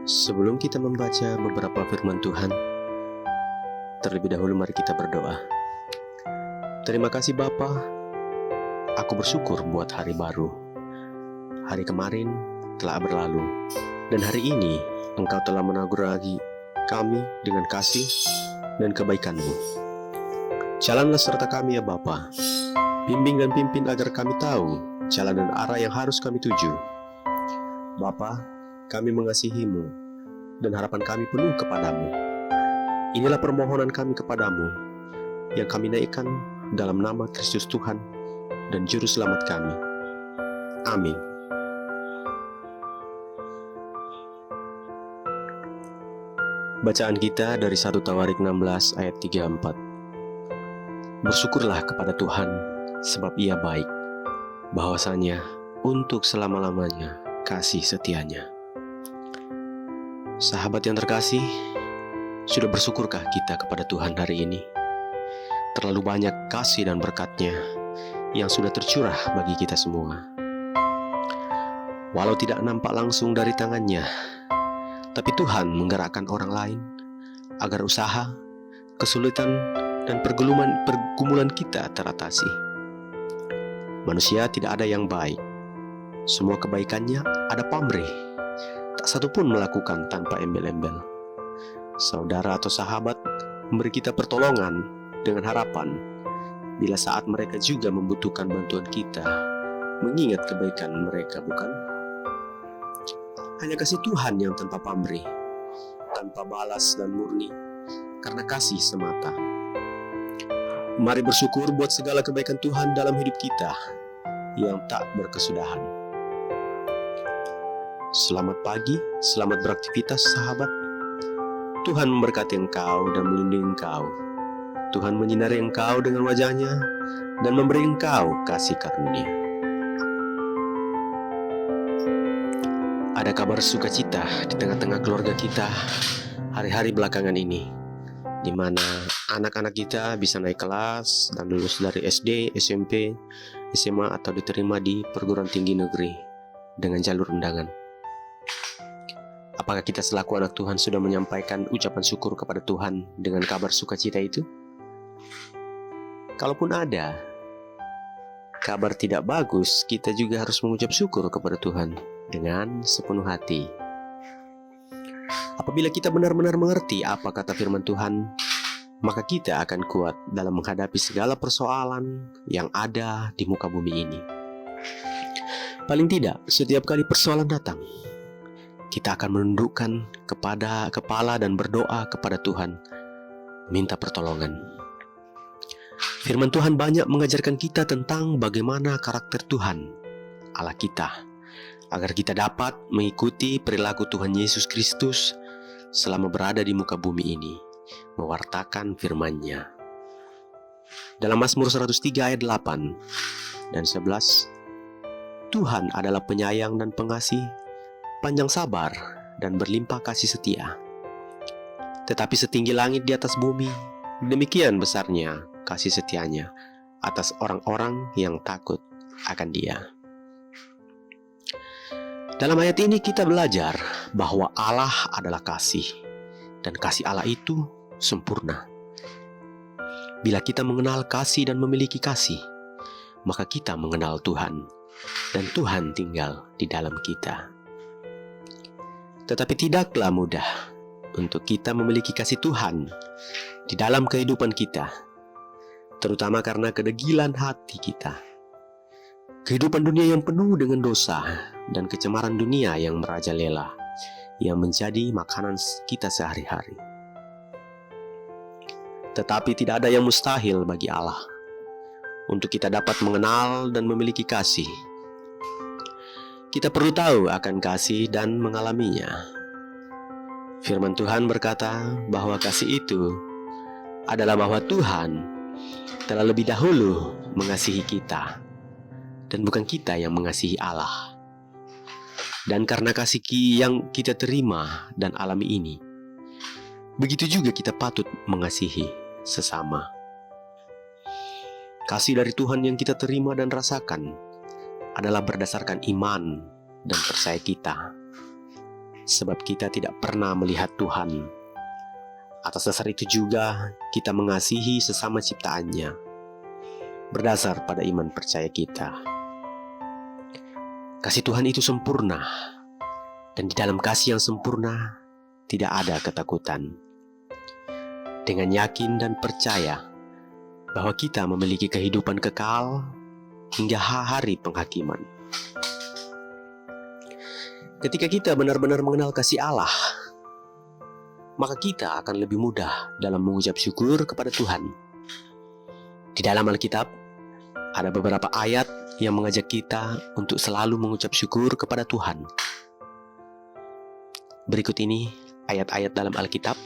Sebelum kita membaca beberapa firman Tuhan, terlebih dahulu mari kita berdoa. Terima kasih Bapa, aku bersyukur buat hari baru. Hari kemarin telah berlalu, dan hari ini Engkau telah menagurahi kami dengan kasih dan kebaikan-Mu. Jalanlah serta kami ya Bapa, bimbing dan pimpin agar kami tahu jalan dan arah yang harus kami tuju. Bapa, kami mengasihi-Mu dan harapan kami penuh kepadamu. Inilah permohonan kami kepadamu yang kami naikkan dalam nama Kristus Tuhan dan Juru Selamat kami. Amin. Bacaan kita dari 1 Tawarik 16 ayat 3-4. Bersyukurlah kepada Tuhan sebab Ia baik, bahwasanya untuk selama-lamanya kasih setianya. Sahabat yang terkasih, sudah bersyukurkah kita kepada Tuhan hari ini? Terlalu banyak kasih dan berkat-Nya yang sudah tercurah bagi kita semua. Walau tidak nampak langsung dari tangan-Nya, tapi Tuhan menggerakkan orang lain agar usaha, kesulitan, dan pergumulan kita teratasi. Manusia tidak ada yang baik. Semua kebaikannya ada pamrih. Tak satu pun melakukan tanpa embel-embel. Saudara atau sahabat memberi kita pertolongan dengan harapan bila saat mereka juga membutuhkan bantuan kita, mengingat kebaikan mereka, bukan? Hanya kasih Tuhan yang tanpa pamrih, tanpa balas dan murni, karena kasih semata. Mari bersyukur buat segala kebaikan Tuhan dalam hidup kita yang tak berkesudahan. Selamat pagi, selamat beraktivitas sahabat. Tuhan memberkati engkau dan melindungi engkau. Tuhan menyinari engkau dengan wajah-Nya dan memberi engkau kasih karunia. Ada kabar sukacita di tengah-tengah keluarga kita hari-hari belakangan ini, di mana anak-anak kita bisa naik kelas dan lulus dari SD, SMP, SMA atau diterima di perguruan tinggi negeri dengan jalur undangan. Apakah kita selaku anak Tuhan sudah menyampaikan ucapan syukur kepada Tuhan dengan kabar sukacita itu? Kalaupun ada kabar tidak bagus, kita juga harus mengucap syukur kepada Tuhan dengan sepenuh hati. Apabila kita benar-benar mengerti apa kata firman Tuhan, maka kita akan kuat dalam menghadapi segala persoalan yang ada di muka bumi ini. Paling tidak, setiap kali persoalan datang, kita akan menundukkan kepada kepala dan berdoa kepada Tuhan, minta pertolongan. Firman Tuhan banyak mengajarkan kita tentang bagaimana karakter Tuhan, Allah kita, agar kita dapat mengikuti perilaku Tuhan Yesus Kristus selama berada di muka bumi ini, mewartakan firman-Nya. Dalam Mazmur 103 ayat 8 dan 11, Tuhan adalah penyayang dan pengasih, panjang sabar dan berlimpah kasih setia. Tetapi setinggi langit di atas bumi, demikian besarnya kasih setianya atas orang-orang yang takut akan Dia. Dalam ayat ini kita belajar bahwa Allah adalah kasih, dan kasih Allah itu sempurna. Bila kita mengenal kasih dan memiliki kasih, maka kita mengenal Tuhan, dan Tuhan tinggal di dalam kita. Tetapi tidaklah mudah untuk kita memiliki kasih Tuhan di dalam kehidupan kita, terutama karena kedegilan hati kita. Kehidupan dunia yang penuh dengan dosa dan kecemaran dunia yang merajalela, yang menjadi makanan kita sehari-hari. Tetapi tidak ada yang mustahil bagi Allah untuk kita dapat mengenal dan memiliki kasih. Kita perlu tahu akan kasih dan mengalaminya. Firman Tuhan berkata bahwa kasih itu adalah bahwa Tuhan telah lebih dahulu mengasihi kita, dan bukan kita yang mengasihi Allah. Dan karena kasih yang kita terima dan alami ini, begitu juga kita patut mengasihi sesama. Kasih dari Tuhan yang kita terima dan rasakan adalah berdasarkan iman dan percaya kita. sebab kita tidak pernah melihat Tuhan. Atas dasar itu juga kita mengasihi sesama ciptaannya, berdasar pada iman percaya kita. Kasih Tuhan itu sempurna, dan di dalam kasih yang sempurna tidak ada ketakutan. Dengan yakin dan percaya bahwa kita memiliki kehidupan kekal hingga hari penghakiman. Ketika kita benar-benar mengenal kasih Allah, maka kita akan lebih mudah dalam mengucap syukur kepada Tuhan. Di dalam Alkitab, ada beberapa ayat yang mengajak kita untuk selalu mengucap syukur kepada Tuhan. Berikut ini ayat-ayat dalam Alkitab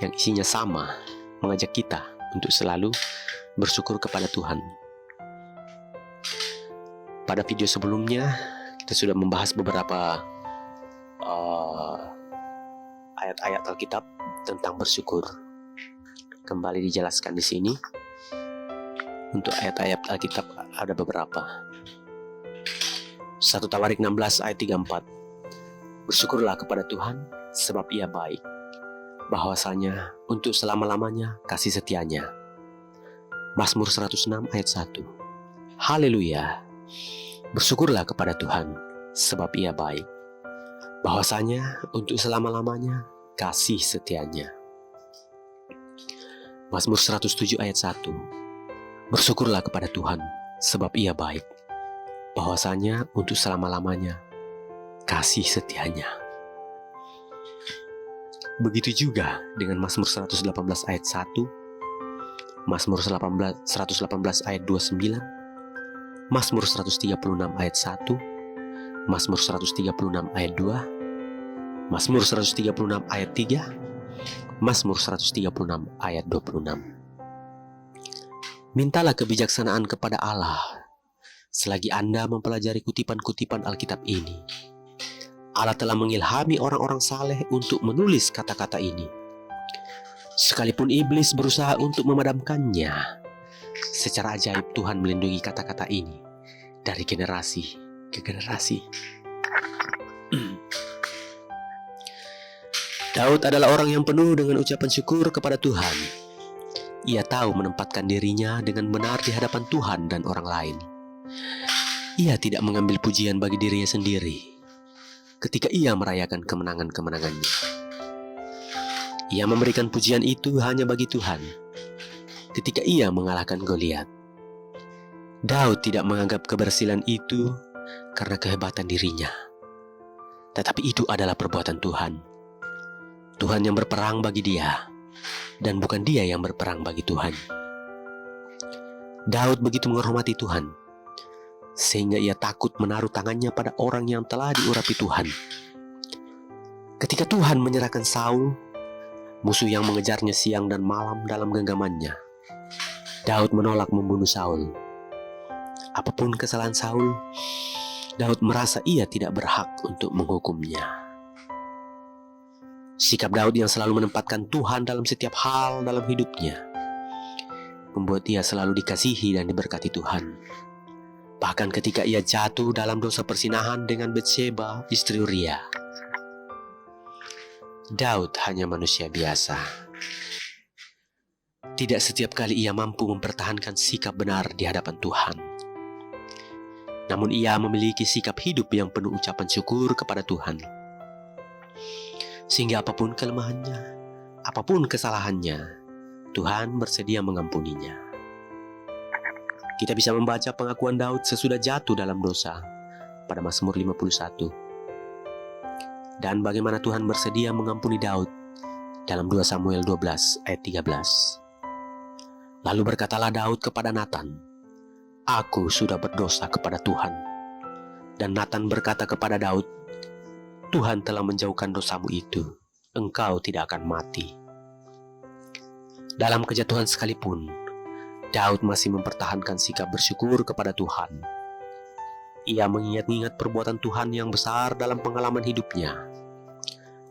yang isinya sama, mengajak kita untuk selalu bersyukur kepada Tuhan. Pada video sebelumnya, kita sudah membahas beberapa ayat-ayat Alkitab tentang bersyukur. Kembali dijelaskan di sini. Untuk ayat-ayat Alkitab ada beberapa. 1 Tawarik 16 ayat 34. Bersyukurlah kepada Tuhan sebab Ia baik, bahwasanya untuk selama-lamanya kasih setianya. Mazmur 106 ayat 1. Haleluya. Bersyukurlah kepada Tuhan sebab Ia baik, bahwasanya untuk selama-lamanya kasih setianya. Mazmur 107 ayat 1. Bersyukurlah kepada Tuhan sebab Ia baik, bahwasanya untuk selama-lamanya kasih setianya. Begitu juga dengan Mazmur 118 ayat 1, Mazmur 118 ayat 29, Mazmur 136 ayat 1, Mazmur 136 ayat 2, Mazmur 136 ayat 3, Mazmur 136 ayat 26. Mintalah kebijaksanaan kepada Allah selagi Anda mempelajari kutipan-kutipan Alkitab ini. Allah telah mengilhami orang-orang saleh untuk menulis kata-kata ini. Sekalipun iblis berusaha untuk memadamkannya, secara ajaib Tuhan melindungi kata-kata ini dari generasi ke generasi. Daud adalah orang yang penuh dengan ucapan syukur kepada Tuhan. Ia tahu menempatkan dirinya dengan benar di hadapan Tuhan dan orang lain. Ia tidak mengambil pujian bagi dirinya sendiri ketika ia merayakan kemenangan-kemenangannya. Ia memberikan pujian itu hanya bagi Tuhan ketika ia mengalahkan Goliat. Daud tidak menganggap keberhasilan itu karena kehebatan dirinya, tetapi itu adalah perbuatan Tuhan. Tuhan yang berperang bagi dia, dan bukan dia yang berperang bagi Tuhan. Daud begitu menghormati Tuhan, sehingga ia takut menaruh tangannya pada orang yang telah diurapi Tuhan. Ketika Tuhan menyerahkan Saul, musuh yang mengejarnya siang dan malam dalam genggamannya, Daud menolak membunuh Saul. Apapun kesalahan Saul, Daud merasa ia tidak berhak untuk menghukumnya. Sikap Daud yang selalu menempatkan Tuhan dalam setiap hal dalam hidupnya membuat ia selalu dikasihi dan diberkati Tuhan. Bahkan ketika ia jatuh dalam dosa persinahan dengan Batseba, istri Uria. Daud hanya manusia biasa. Tidak setiap kali ia mampu mempertahankan sikap benar di hadapan Tuhan. Namun ia memiliki sikap hidup yang penuh ucapan syukur kepada Tuhan. Sehingga apapun kelemahannya, apapun kesalahannya, Tuhan bersedia mengampuninya. Kita bisa membaca pengakuan Daud sesudah jatuh dalam dosa pada Mazmur 51. Dan bagaimana Tuhan bersedia mengampuni Daud dalam 2 Samuel 12 ayat 13. Lalu berkatalah Daud kepada Natan, "Aku sudah berdosa kepada Tuhan." Dan Natan berkata kepada Daud, "Tuhan telah menjauhkan dosamu itu, engkau tidak akan mati." Dalam kejatuhan sekalipun, Daud masih mempertahankan sikap bersyukur kepada Tuhan. Ia mengingat-ingat perbuatan Tuhan yang besar dalam pengalaman hidupnya.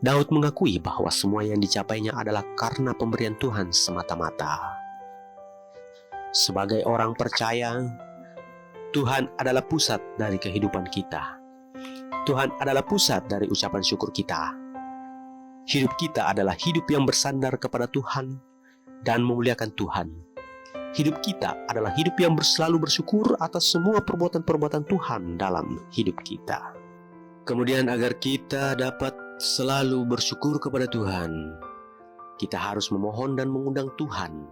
Daud mengakui bahwa semua yang dicapainya adalah karena pemberian Tuhan semata-mata. Sebagai orang percaya, Tuhan adalah pusat dari kehidupan kita. Tuhan adalah pusat dari ucapan syukur kita. Hidup kita adalah hidup yang bersandar kepada Tuhan dan memuliakan Tuhan. Hidup kita adalah hidup yang selalu bersyukur atas semua perbuatan-perbuatan Tuhan dalam hidup kita. Kemudian agar kita dapat selalu bersyukur kepada Tuhan, kita harus memohon dan mengundang Tuhan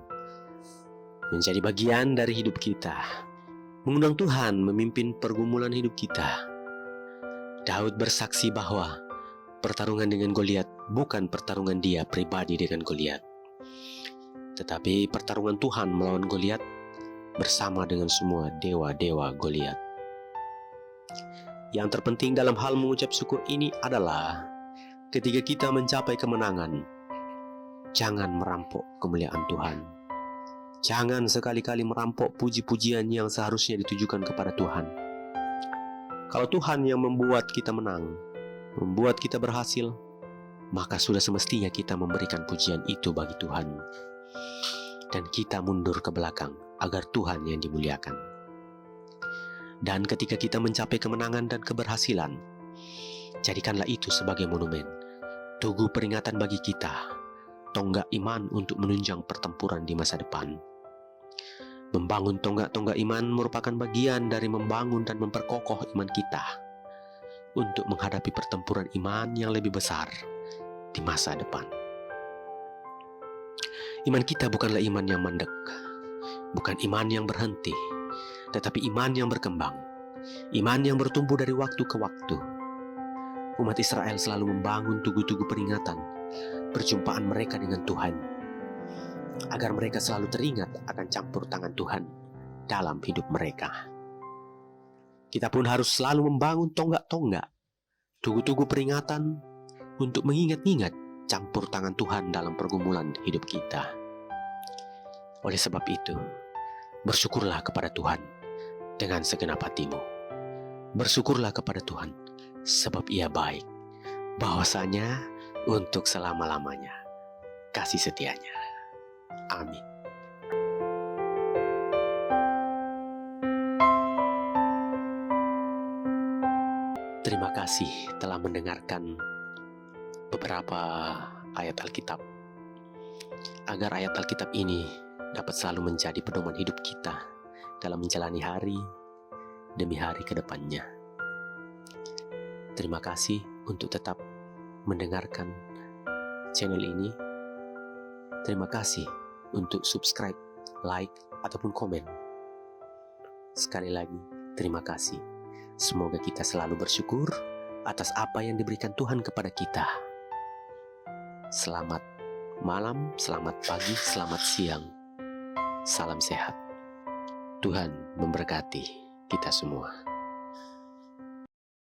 menjadi bagian dari hidup kita. Mengundang Tuhan memimpin pergumulan hidup kita. Daud bersaksi bahwa pertarungan dengan Goliat bukan pertarungan dia pribadi dengan Goliat, tetapi pertarungan Tuhan melawan Goliat bersama dengan semua dewa-dewa Goliat. Yang terpenting dalam hal mengucap syukur ini adalah ketika kita mencapai kemenangan, jangan merampok kemuliaan Tuhan. Jangan sekali-kali merampok puji-pujian yang seharusnya ditujukan kepada Tuhan. Kalau Tuhan yang membuat kita menang, membuat kita berhasil, maka sudah semestinya kita memberikan pujian itu bagi Tuhan. Dan kita mundur ke belakang agar Tuhan yang dimuliakan. Dan ketika kita mencapai kemenangan dan keberhasilan, jadikanlah itu sebagai monumen, tugu peringatan bagi kita, tonggak iman untuk menunjang pertempuran di masa depan. Membangun tonggak-tonggak iman merupakan bagian dari membangun dan memperkokoh iman kita untuk menghadapi pertempuran iman yang lebih besar di masa depan. Iman kita bukanlah iman yang mandek, bukan iman yang berhenti, tetapi iman yang berkembang, iman yang bertumbuh dari waktu ke waktu. Umat Israel selalu membangun tugu-tugu peringatan perjumpaan mereka dengan Tuhan, agar mereka selalu teringat akan campur tangan Tuhan dalam hidup mereka. Kita pun harus selalu membangun tonggak-tonggak, tugu-tugu peringatan untuk mengingat-ingat campur tangan Tuhan dalam pergumulan hidup kita. Oleh sebab itu, bersyukurlah kepada Tuhan dengan segenap hatimu. Bersyukurlah kepada Tuhan sebab Ia baik, bahwasanya untuk selama-lamanya kasih setianya. Amin. Terima kasih telah mendengarkan beberapa ayat Alkitab. Agar ayat Alkitab ini dapat selalu menjadi pedoman hidup kita dalam menjalani hari demi hari ke depannya. Terima kasih untuk tetap mendengarkan channel ini. Terima kasih untuk subscribe, like, ataupun komen. Sekali lagi, terima kasih. Semoga kita selalu bersyukur atas apa yang diberikan Tuhan kepada kita. Selamat malam, selamat pagi, selamat siang. Salam sehat. Tuhan memberkati kita semua.